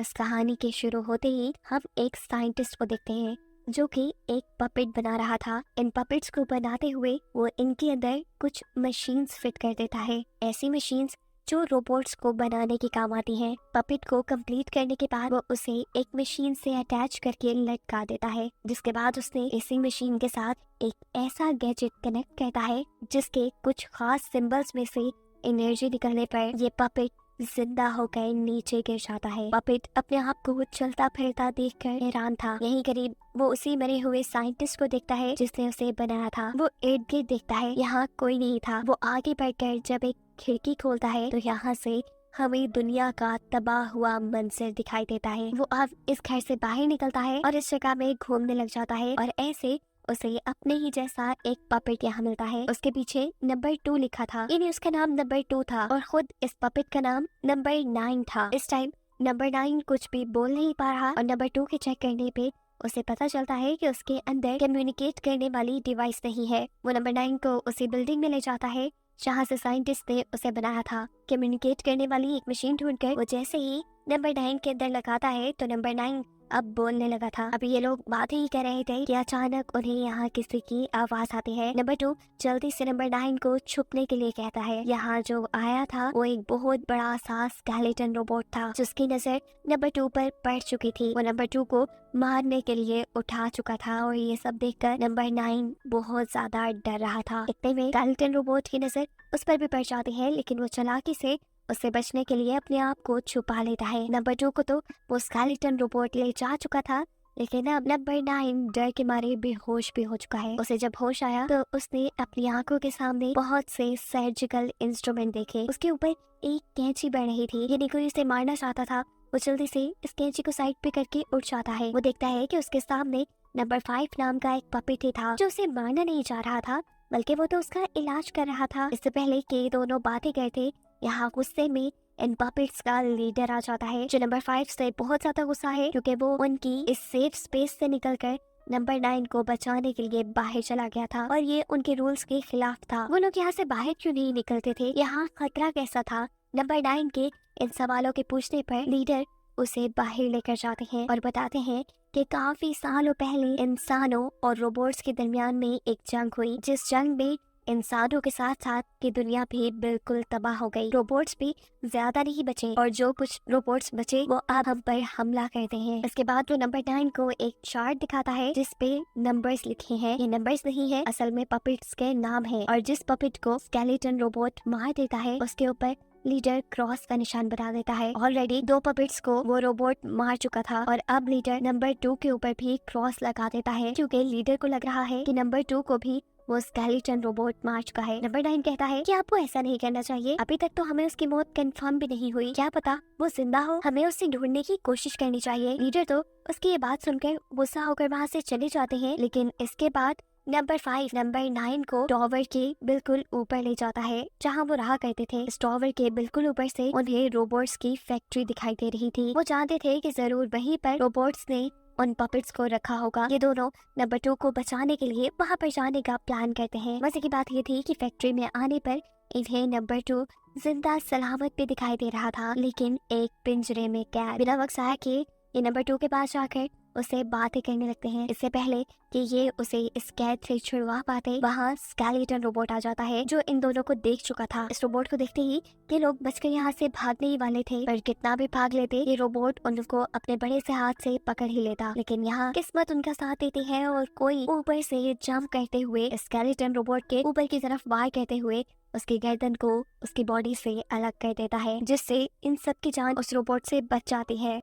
इस कहानी के शुरू होते ही हम एक साइंटिस्ट को देखते हैं जो कि एक पपेट बना रहा था। इन पपेट्स को बनाते हुए वो इनके अंदर कुछ मशीन्स फिट कर देता है, ऐसी मशीन्स जो रोबोट्स को बनाने के काम आती हैं। पपेट को कंप्लीट करने के बाद वो उसे एक मशीन से अटैच करके लटका देता है, जिसके बाद उसने इसी मशीन के साथ एक ऐसा गैजेट कनेक्ट करता है जिसके कुछ खास सिंबल्स में से एनर्जी निकलने पर ये पपेट जिंदा होकर नीचे गिर जाता है। पपेट अपने आप को चलता फिरता देखकर हैरान था। यहीं करीब वो उसी मरे हुए साइंटिस्ट को देखता है जिसने उसे बनाया था। वो इर्द गिर्द देखता है, यहाँ कोई नहीं था। वो आगे बढ़कर जब एक खिड़की खोलता है तो यहाँ से हमें दुनिया का तबाह हुआ मंजर दिखाई देता है। वो अब इस घर से बाहर निकलता है और इस जगह में घूमने लग जाता है और ऐसे उसे अपने ही जैसा एक पपेट यहाँ मिलता है। उसके पीछे नंबर 2 लिखा था, यानी उसका नाम नंबर 2 था और खुद इस पपेट का नाम नंबर 9 था। इस टाइम नंबर 9 कुछ भी बोल नहीं पा रहा और नंबर 2 के चेक करने पे उसे पता चलता है कि उसके अंदर कम्युनिकेट करने वाली डिवाइस नहीं है। वो नंबर 9 को उसी बिल्डिंग में ले जाता है जहाँ से साइंटिस्ट ने उसे बनाया था। कम्युनिकेट करने वाली एक मशीन ढूंढकर वो जैसे ही नंबर 9 के अंदर लगाता है तो नंबर 9 अब बोलने लगा था। अभी ये लोग बातें ही कर रहे थे कि अचानक उन्हें यहाँ किसी की आवाज आती है। नंबर 2 जल्दी से नंबर 9 को छुपने के लिए कहता है। यहाँ जो आया था वो एक बहुत बड़ा सा स्केलेटन रोबोट था जिसकी नजर नंबर 2 पर पड़ चुकी थी। वो नंबर 2 को मारने के लिए उठा चुका था और ये सब देखकर नंबर 9 बहुत ज्यादा डर रहा था। इतने में स्केलेटन रोबोट की नजर उस पर भी पड़ जाती है, लेकिन वो चालाकी से उससे बचने के लिए अपने आप को छुपा लेता है। नंबर 2 को तो वो स्केलेटन रोबोट ले जा चुका था, लेकिन अब नंबर 9 डर के मारे बेहोश भी हो चुका है। उसे जब होश आया तो उसने अपनी आंखों के सामने बहुत से सर्जिकल इंस्ट्रूमेंट देखे। उसके ऊपर एक कैंची बढ़ रही थी, यानी कोई उसे मारना चाहता था। वो जल्दी से इस कैंची को साइड पे करके उठ जाता है। वो देखता है कि उसके सामने नंबर 5 नाम का एक पपेट था जो उसे मारना नहीं चाह रहा था, बल्कि वो तो उसका इलाज कर रहा था। इससे पहले कि दोनों बातें करते, यहाँ गुस्से में इन पपेट्स का लीडर आ जाता है जो नंबर 5 से बहुत ज्यादा गुस्सा है क्योंकि वो उनकी इस सेफ स्पेस से निकलकर नंबर 9 को बचाने के लिए बाहर चला गया था और ये उनके रूल्स के खिलाफ था। वो लोग यहाँ से बाहर क्यों नहीं निकलते थे, यहाँ खतरा कैसा था? नंबर 9 के इन सवालों के पूछने पर लीडर उसे बाहर लेकर जाते हैं और बताते हैं कि काफी सालों पहले इंसानों और रोबोट्स के दरमियान में एक जंग हुई, जिस जंग में इंसानों के साथ साथ की दुनिया भी बिल्कुल तबाह हो गई। रोबोट्स भी ज्यादा नहीं बचे और जो कुछ रोबोट्स बचे वो अब हम पर हमला करते हैं। इसके बाद वो नंबर 9 को एक चार्ट दिखाता है जिसपे नंबर्स लिखे हैं। ये नंबर्स नहीं है, असल में पपेट्स के नाम है और जिस पपेट को स्केलेटन रोबोट मार देता है उसके ऊपर लीडर क्रॉस का निशान बना देता है। ऑलरेडी 2 पपेट्स को वो रोबोट मार चुका था और अब लीडर नंबर 2 के ऊपर भी क्रॉस लगा देता है क्योंकि लीडर को लग रहा है कि नंबर 2 को भी वो स्केलेटन रोबोट मार चुका है। नंबर 9 कहता है कि आपको ऐसा नहीं करना चाहिए, अभी तक तो हमें उसकी मौत कंफर्म भी नहीं हुई, क्या पता वो जिंदा हो, हमें उसे ढूंढने की कोशिश करनी चाहिए। लीडर तो उसकी ये बात सुनकर गुस्सा होकर वहाँ से चले जाते हैं, लेकिन इसके बाद नंबर 5 नंबर 9 को टॉवर के बिल्कुल ऊपर ले जाता है जहाँ वो रहा करते थे। इस टॉवर के बिल्कुल ऊपर से उन्हें रोबोट्स की फैक्ट्री दिखाई दे रही थी। वो जानते थे कि जरूर वहीं पर रोबोट्स ने उन पपेट्स को रखा होगा। ये दोनों नंबर 2 को बचाने के लिए वहाँ पर जाने का प्लान करते हैं। मजे की बात ये थी कि फैक्ट्री में आने पर इन्हें नंबर 2 जिंदा सलामत भी दिखाई दे रहा था, लेकिन एक पिंजरे में कैद। बिना वक्त आया कि ये नंबर 2 के पास जाकर उसे बातें करने लगते हैं। इससे पहले कि ये उसे इस कैद से छुड़वा पाते, वहाँ स्केलेटन रोबोट आ जाता है जो इन दोनों को देख चुका था। इस रोबोट को देखते ही ये लोग बचकर यहाँ से भागने ही वाले थे, पर कितना भी भाग लेते ये रोबोट उनको अपने बड़े से हाथ से पकड़ ही लेता। लेकिन यहाँ किस्मत उनका साथ देती है और कोई ऊपर से जंप करते हुए स्केलेटन रोबोट के ऊपर की तरफ वार करते हुए उसकी गर्दन को उसकी बॉडी से अलग कर देता है, जिससे इन सब की जान उस रोबोट से बच जाती है।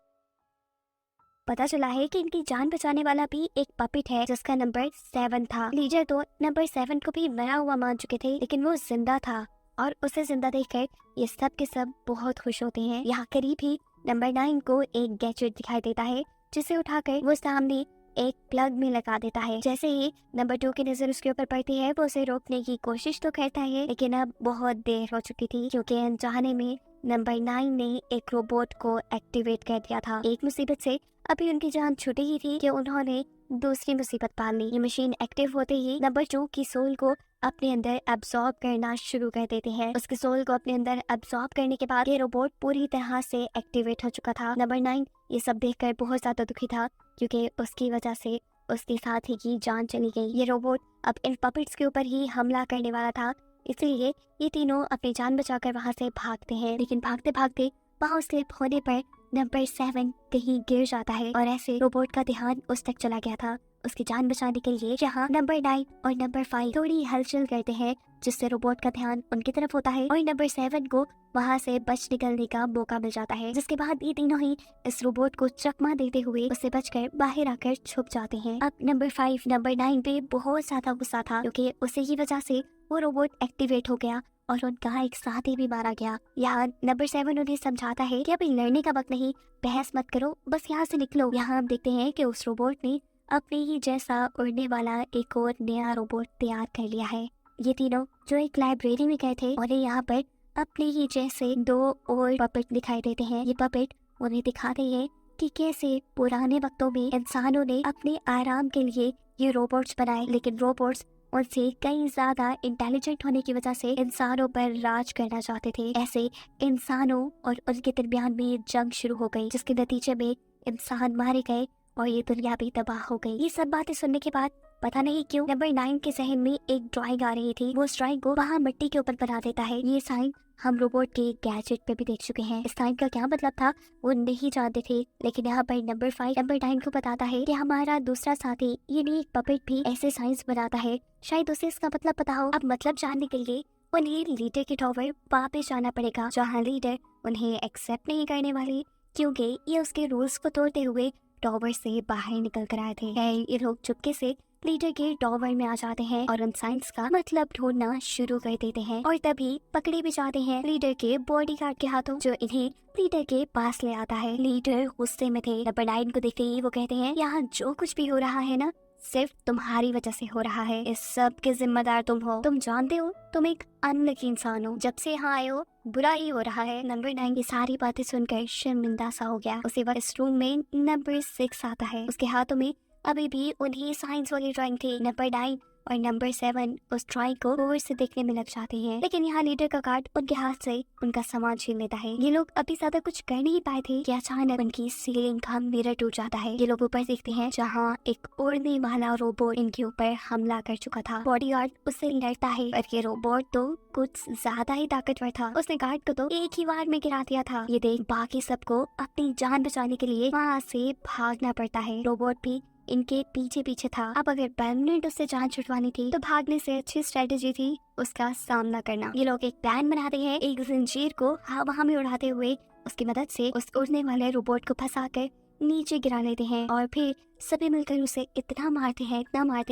पता चला है कि इनकी जान बचाने वाला भी एक पपेट है जिसका नंबर 7 था। लीडर तो नंबर 7 को भी मरा हुआ मान चुके थे, लेकिन वो जिंदा था और उसे जिंदा देखकर ये सब के सब बहुत खुश होते हैं। यहाँ करीब ही नंबर 9 को एक गैजेट दिखाई देता है जिसे उठाकर वो सामने एक प्लग में लगा देता है। जैसे ही नंबर 2 की नजर उसके ऊपर पड़ती है वो उसे रोकने की कोशिश तो करता है, लेकिन अब बहुत देर हो चुकी थी क्योंकि अनजाने में नंबर 9 ने एक रोबोट को एक्टिवेट कर दिया था। एक मुसीबत से अभी उनकी जान छूटी ही थी कि उन्होंने दूसरी मुसीबत पाल ली। ये मशीन एक्टिव होते ही नंबर 2 की सोल को अपने अंदर एब्जॉर्ब करना शुरू कर देते हैं। उसके सोल को अपने अंदर एब्जॉर्ब करने के बाद ये रोबोट पूरी तरह से एक्टिवेट हो चुका था। नंबर 9 ये सब देखकर बहुत ज्यादा दुखी था क्योंकि उसकी वजह से उसके साथी की जान चली गई। ये रोबोट अब इन पपेट्स के ऊपर ही हमला करने वाला था, इसलिए ये तीनों अपनी जान बचाकर वहां से भागते हैं। लेकिन भागते भागते वहां स्लिप होने पर नंबर 7 कहीं गिर जाता है और ऐसे रोबोट का ध्यान उस तक चला गया था उसकी जान बचाने के लिए, जहाँ नंबर 9 और नंबर 5 थोड़ी हलचल करते हैं जिससे रोबोट का ध्यान उनकी तरफ होता है और नंबर 7 को वहां से बच निकलने का मौका मिल जाता है। जिसके बाद ये तीनों ही इस रोबोट को चकमा देते हुए उससे बचकर बाहर आकर छुप जाते हैं। अब नंबर 5 नंबर 9 पे बहुत ज्यादा गुस्सा था क्योंकि उसी की वजह से वो रोबोट एक्टिवेट हो गया और उनका एक साथी भी मारा गया। यहाँ नंबर 7 उन्हें समझाता है कि अभी लड़ने का वक्त नहीं, बहस मत करो, बस यहाँ से निकलो। यहाँ हम देखते हैं कि उस रोबोट ने अपने ही जैसा उड़ने वाला एक और नया रोबोट तैयार कर लिया है। ये तीनों जो एक लाइब्रेरी में गए थे और यहाँ पर अपने ही जैसे 2 और पपेट दिखाई देते हैं। ये पपेट उन्हें दिखाते हैं कि कैसे पुराने वक्तों में इंसानों ने अपने आराम के लिए ये रोबोट्स बनाए, लेकिन रोबोट्स उनसे कई ज्यादा इंटेलिजेंट होने की वजह से इंसानों पर राज करना चाहते थे। ऐसे इंसानों और उनके दरमियान में जंग शुरू हो गई जिसके नतीजे में इंसान मारे गए और ये दुनिया भी तबाह हो गई। ये सब बातें सुनने के बाद पता नहीं क्यों नंबर 9 के जहन में एक ड्राइंग आ रही थी। वो उस ड्राइंग को वहाँ मिट्टी के ऊपर बना देता है। ये साइन हम रोबोट के गैजेट पे भी देख चुके हैं। इस साइन का क्या मतलब था वो नहीं जानते थे, लेकिन यहाँ पर नंबर 5 नंबर 9 को बताता है कि हमारा दूसरा साथी यानी एक पपेट भी ऐसे साइंस बनाता है, शायद उसे इसका मतलब पता हो। अब मतलब जानने के लिए उन्हें लीडर के टॉवर वापस जाना पड़ेगा, जहाँ लीडर उन्हें एक्सेप्ट नहीं करने वाली क्योंकि ये उसके रूल्स को तोड़ते हुए टॉवर से बाहर निकल कर आए थे। ये लोग चुपके से लीडर के टॉवर में आ जाते हैं और उन साइंस का मतलब ढूंढना शुरू कर देते हैं और तभी पकड़े भी जाते हैं लीडर के बॉडीगार्ड के हाथों, जो इन्हें लीडर के पास ले आता है। लीडर गुस्से में थे। नंबर 9 को देखते ही वो कहते हैं यहाँ जो कुछ भी हो रहा है ना सिर्फ तुम्हारी वजह से हो रहा है, इस सब के जिम्मेदार तुम हो। तुम जानते हो तुम एक अनलकी इंसान हो, जब से यहाँ आए हो बुरा ही हो रहा है। नंबर 9 की सारी बातें सुनकर शर्मिंदा सा हो गया। उसी वक्त इस रूम में नंबर 6 आता है। उसके हाथों में अभी भी उन्हीं साइंस वाली ड्राइंग थी। नंबर 9 और नंबर 7 उस ड्राइंग को गौर से देखने में लग जाते हैं, लेकिन यहाँ लीडर का गार्ड उनके हाथ से उनका सामान छीन लेता है। ये लोग अभी ज्यादा कुछ कर नहीं पाए थे कि अचानक उनकी सीलिंग का मिरर टूट जाता है। ये लोग ऊपर देखते हैं जहाँ एक उड़ने वाला रोबोट इनके ऊपर हमला कर चुका था। बॉडीगार्ड उससे लड़ता है और ये रोबोट तो कुछ ज्यादा ही ताकतवर था, उसने गार्ड को तो एक ही बार में गिरा दिया था। ये देख बाकी सबको अपनी जान बचाने के लिए वहाँ से भागना पड़ता है। रोबोट भी इनके पीछे पीछे था। अब अगर परमानेंट उससे जान छुड़वानी थी तो भागने से अच्छी स्ट्रेटेजी थी उसका सामना करना। ये लोग एक प्लान बनाते हैं, एक जंजीर को हवा में उड़ाते हुए उसकी मदद से उस उड़ने वाले रोबोट को फंसाकर नीचे गिरा लेते हैं और फिर सभी मिलकर उसे इतना मारते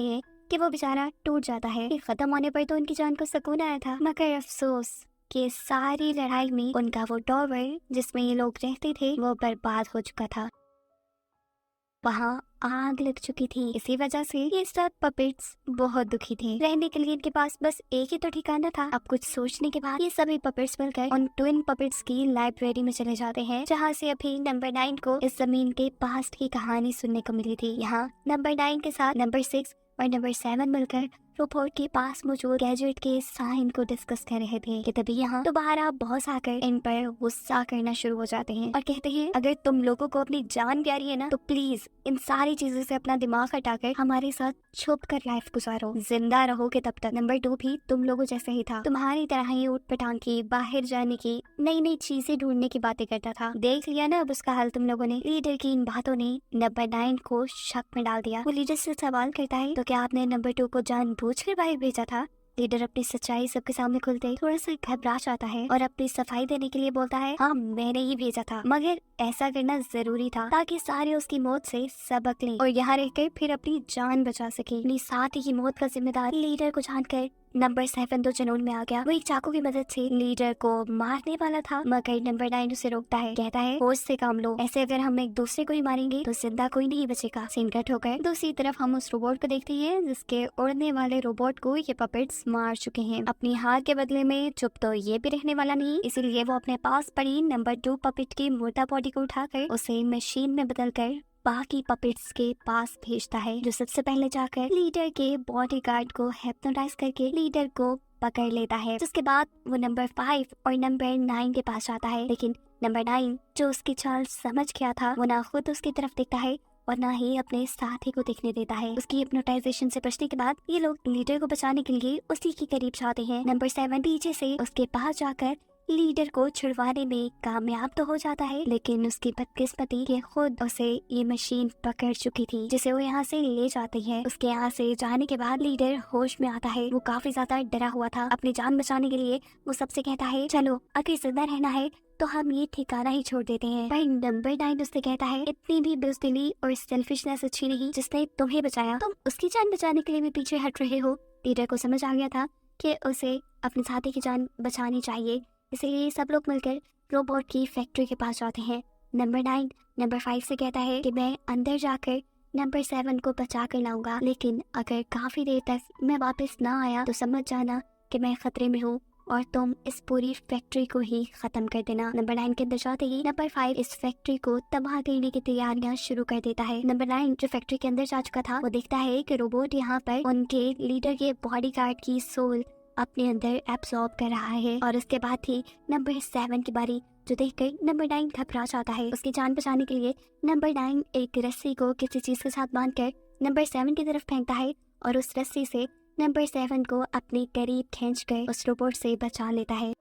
हैं कि वो बेचारा टूट जाता है। खत्म होने पर तो उनकी जान को सुकून आया था, मगर अफसोस कि सारी लड़ाई में उनका वो टॉवर जिसमें ये लोग रहते थे वो बर्बाद हो चुका था। वहाँ आग लग चुकी थी। इसी वजह से ये सब पपेट्स बहुत दुखी थे। रहने के लिए इनके पास बस एक ही तो ठिकाना था। अब कुछ सोचने के बाद ये सभी पपेट्स मिलकर उन ट्विन पपेट्स की लाइब्रेरी में चले जाते हैं, जहाँ से अभी नंबर 9 को इस जमीन के पास्ट की कहानी सुनने को मिली थी। यहाँ नंबर 9 के साथ नंबर 6 और नंबर 7 मिलकर रोबोट के पास मौजूद गैजेट के साइन को डिस्कस कर रहे थे कि तभी यहाँ दोबारा बॉस आकर इन पर गुस्सा करना शुरू हो जाते हैं और कहते हैं अगर तुम लोगों को अपनी जान प्यारी है ना तो प्लीज इन सारी चीजों से अपना दिमाग हटाकर हमारे साथ छुप कर लाइफ गुजारो, जिंदा रहोगे तब तक। नंबर 2 भी तुम लोगों जैसे ही था, तुम्हारी तरह ही ऊट पटांग की, बाहर जाने की, नई नई चीजें ढूंढने की बातें करता था। देख लिया ना अब उसका हाल तुम लोगों ने। लीडर की इन बातों ने नंबर 9 को शक में डाल दिया। वो लीडर से सवाल करता है तो क्या आपने नंबर 2 को जानबूझकर बाहर भेजा था? लीडर अपनी सच्चाई सबके सामने खुलते थोड़ा सा घबरा जाता है और अपनी सफाई देने के लिए बोलता है हाँ मैंने ही भेजा था, मगर ऐसा करना जरूरी था ताकि सारे उसकी मौत से सबक लें और यहाँ रहकर फिर अपनी जान बचा सके। अपनी साथी की मौत का जिम्मेदार लीडर को जानकर नंबर 7 तो जुनून में आ गया। वो एक चाकू की मदद से लीडर को मारने वाला था, मगर नंबर 9 उसे रोकता है, कहता है होश से काम लो, ऐसे अगर हम एक दूसरे को ही मारेंगे तो जिंदा कोई नहीं बचेगा। सीन कट होकर दूसरी तरफ हम उस रोबोट को देखते हैं जिसके उड़ने वाले रोबोट को ये पपेट्स मार चुके हैं। अपनी हार के बदले में चुप तो ये भी रहने वाला नहीं, इसीलिए वो अपने पास पड़ी नंबर 2 पपेट की मुर्दा बॉडी को उठाकर उसे मशीन में बदल कर बाकी पपेट्स के पास भेजता है, जो सबसे पहले जाकर लीडर के बॉडीगार्ड को हिप्नोटाइज करके लीडर को पकड़ लेता है। जिसके बाद वो नंबर 5 और नंबर 9 के पास जाता है, लेकिन नंबर 9 जो उसकी चाल समझ गया था वो ना खुद उसकी तरफ देखता है और ना ही अपने साथी को देखने देता है। उसकी हिप्नोटाइजेशन से बचने के बाद ये लोग लीडर को बचाने के लिए उसी के करीब जाते हैं। नंबर 7 पीछे से उसके पास जाकर लीडर को छुड़वाने में कामयाब तो हो जाता है, लेकिन उसकी बदकिस्मती कि खुद उसे ये मशीन पकड़ चुकी थी, जिसे वो यहाँ से ले जाती है। उसके यहाँ से जाने के बाद लीडर होश में आता है। वो काफी ज्यादा डरा हुआ था। अपनी जान बचाने के लिए वो सबसे कहता है, चलो अगर जिंदा रहना है तो हम ये ठिकाना ही छोड़ देते हैं। पर नंबर 9 उससे कहता है, इतनी भी बुज़दिली और सेल्फिशनेस अच्छी नहीं जिसने तुम्हें बचाया, तुम उसकी जान बचाने के लिए भी पीछे हट रहे हो। लीडर को समझ आ गया था कि उसे अपने साथी की जान बचानी चाहिए, इसीलिए सब लोग मिलकर रोबोट की फैक्ट्री के पास जाते हैं। नंबर 9 नंबर 5 से कहता है कि मैं अंदर जाकर नंबर 7 को बचा कर लाऊंगा, लेकिन अगर काफी देर तक मैं वापस ना आया तो समझ जाना कि मैं खतरे में हूँ और तुम इस पूरी फैक्ट्री को ही खत्म कर देना। नंबर 9 के अंदर जाते ही नंबर 5 इस फैक्ट्री को तबाह करने की तैयारियां शुरू कर देता है। नंबर 9 जो फैक्ट्री के अंदर जा चुका था वो देखता है कि रोबोट यहाँ पर उनके लीडर के बॉडीगार्ड की सोल अपने अंदर एब्सॉर्ब कर रहा है, और उसके बाद ही नंबर 7 की बारी, जो देखकर नंबर 9 घबरा जाता है। उसकी जान बचाने के लिए नंबर 9 एक रस्सी को किसी चीज के साथ बांधकर नंबर 7 की तरफ फेंकता है और उस रस्सी से नंबर 7 को अपने करीब खींचकर उस रोबोट से बचा लेता है।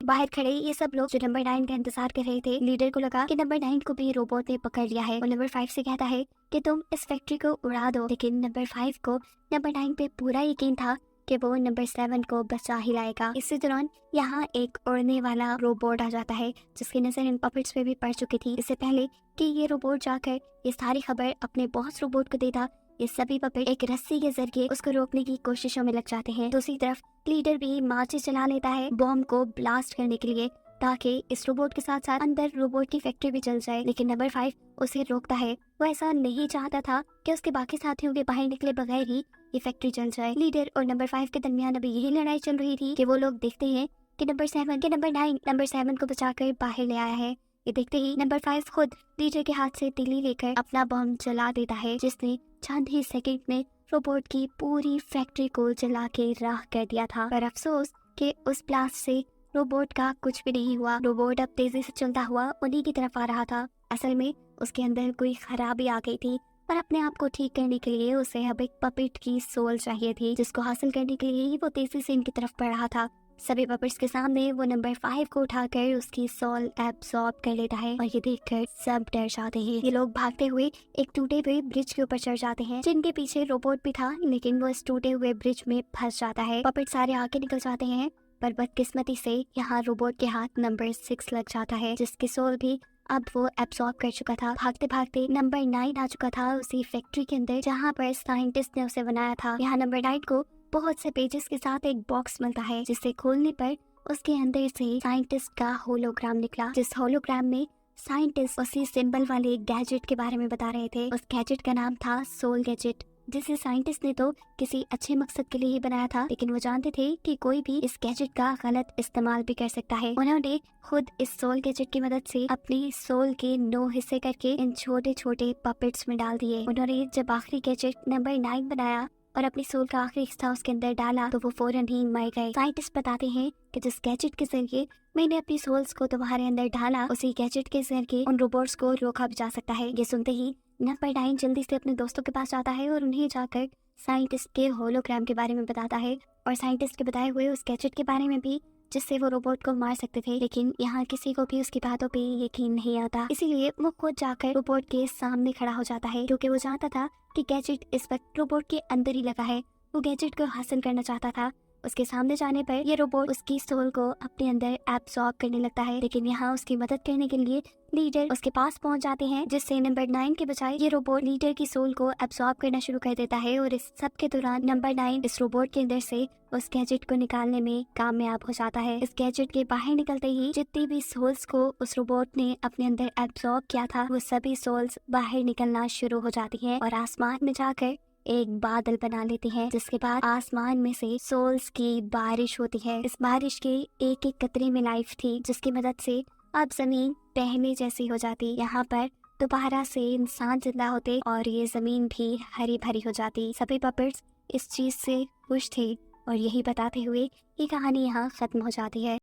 बाहर खड़े ये सब लोग जो नंबर 9 का इंतजार कर रहे थे, लीडर को लगा कि नंबर 9 को भी रोबोट ने पकड़ लिया है। और नंबर 5 से कहता है कि तुम इस फैक्ट्री को उड़ा दो, लेकिन नंबर 5 को नंबर 9 पे पूरा यकीन था कि वो नंबर 7 को बचा ही लाएगा। इसी दौरान यहाँ एक उड़ने वाला रोबोट आ जाता है, जिसकी नजर इन पपेट्स पे भी पड़ चुकी थी। इससे पहले कि ये रोबोट जाकर ये सारी खबर अपने बॉस रोबोट को देता, ये सभी पपेट एक रस्सी के जरिए उसको रोकने की कोशिशों में लग जाते हैं। दूसरी तरफ लीडर भी माचिस चला लेता है बॉम्ब को ब्लास्ट करने के लिए, ताकि इस रोबोट के साथ साथ अंदर रोबोट की फैक्ट्री भी जल जाए, लेकिन नंबर 5 उसे रोकता है। वो ऐसा नहीं चाहता था कि उसके बाकी साथियों के बाहर निकले बगैर ही ये फैक्ट्री जल जाए। लीडर और नंबर 5 के दरमियान अभी यही लड़ाई चल रही थी कि वो लोग देखते हैं कि नंबर 9 नंबर 7 को बचाकर बाहर ले आया है। ये देखते ही नंबर 5 खुद लीडर के हाथ से तीली लेकर अपना बम जला देता है, जिसने चंद ही सेकंड में रोबोट की पूरी फैक्ट्री को जला के राख कर दिया था। पर अफसोस कि उस ब्लास्ट से रोबोट का कुछ भी नहीं हुआ। रोबोट अब तेजी से चलता हुआ उन्हीं की तरफ आ रहा था। असल में उसके अंदर कोई खराबी आ गई थी और अपने आप को ठीक करने के लिए उसे अब एक पपेट की सोल चाहिए थी, जिसको हासिल करने के लिए ही वो तेजी से इनकी तरफ बढ़ रहा था। सभी पपेट्स के सामने वो नंबर 5 को उठाकर उसकी सोल एब्सॉर्ब कर लेता है और ये देखकर सब डर जाते हैं। ये लोग भागते हुए एक टूटे हुए ब्रिज के ऊपर चढ़ जाते हैं, जिनके पीछे रोबोट भी था, लेकिन वो इस टूटे हुए ब्रिज में फंस जाता है। पपेट सारे आगे निकल जाते हैं, पर बदकिस्मती से यहाँ रोबोट के हाथ नंबर 6 लग जाता है, जिसकी सोल भी अब वो एब्सॉर्ब कर चुका था। भागते भागते नंबर 9 आ चुका था उसी फैक्ट्री के अंदर जहाँ पर साइंटिस्ट ने उसे बनाया था। यहाँ नंबर 9 को बहुत से पेजेस के साथ एक बॉक्स मिलता है, जिसे खोलने पर उसके अंदर से साइंटिस्ट का होलोग्राम निकला, जिस होलोग्राम में साइंटिस्ट उसी सिंबल वाले गैजेट के बारे में बता रहे थे। उस गैजेट का नाम था सोल गैजेट, जिसे साइंटिस्ट ने तो किसी अच्छे मकसद के लिए ही बनाया था, लेकिन वो जानते थे कि कोई भी इस गैजेट का गलत इस्तेमाल भी कर सकता है। उन्होंने खुद इस सोल गैजेट की मदद से अपनी सोल के 9 हिस्से करके इन छोटे छोटे पपेट्स में डाल दिए। उन्होंने जब आखिरी गैजेट नंबर 9 बनाया और अपनी सोल का आखिरी हिस्सा उसके अंदर डाला तो वो फौरन ही मर गए। साइंटिस्ट बताते हैं कि जिस गैजेट के जरिए मैंने अपनी सोल्स को तुम्हारे अंदर डाला, उसी गैजेट के जरिए उन रोबोट्स को रोका भी जा सकता है। ये सुनते ही नंबर 9 जल्दी से अपने दोस्तों के पास जाता है और उन्हें जाकर साइंटिस्ट के होलोग्राम के बारे में बताता है और साइंटिस्ट के बताए हुए उस गैजेट के बारे में भी, जिससे वो रोबोट को मार सकते थे। लेकिन यहाँ किसी को भी उसकी बातों पे यकीन नहीं आता, इसीलिए वो खुद जाकर रोबोट के सामने खड़ा हो जाता है, क्योंकि वो जानता था कि गैजेट इस वक्त रोबोट के अंदर ही लगा है। वो गैजेट को हासिल करना चाहता था। उसके सामने जाने पर ये रोबोट उसकी सोल को अपने अंदर एब्सॉर्ब करने लगता है, लेकिन यहाँ उसकी मदद करने के लिए लीडर उसके पास पहुंच जाते हैं, जिससे नंबर 9 के बजाय ये रोबोट लीडर की सोल को एब्सॉर्ब करना शुरू कर देता है। और इस सब के दौरान नंबर 9 इस रोबोट के अंदर से उस गैजेट को निकालने में कामयाब हो जाता है। इस गैजेट के बाहर निकलते ही जितनी भी सोल्स को उस रोबोट ने अपने अंदर एब्सॉर्ब किया था, वो सभी सोल्स बाहर निकलना शुरू हो जाती हैं और आसमान में जाकर एक बादल बना लेते हैं, जिसके बाद आसमान में से सोल्स की बारिश होती है। इस बारिश के एक एक कतरे में लाइफ थी, जिसकी मदद से अब जमीन पहले जैसी हो जाती। यहाँ पर दोबारा से इंसान जिंदा होते और ये जमीन भी हरी भरी हो जाती। सभी पपेट्स इस चीज से खुश थे और यही बताते हुए ये कहानी यहाँ खत्म हो जाती है।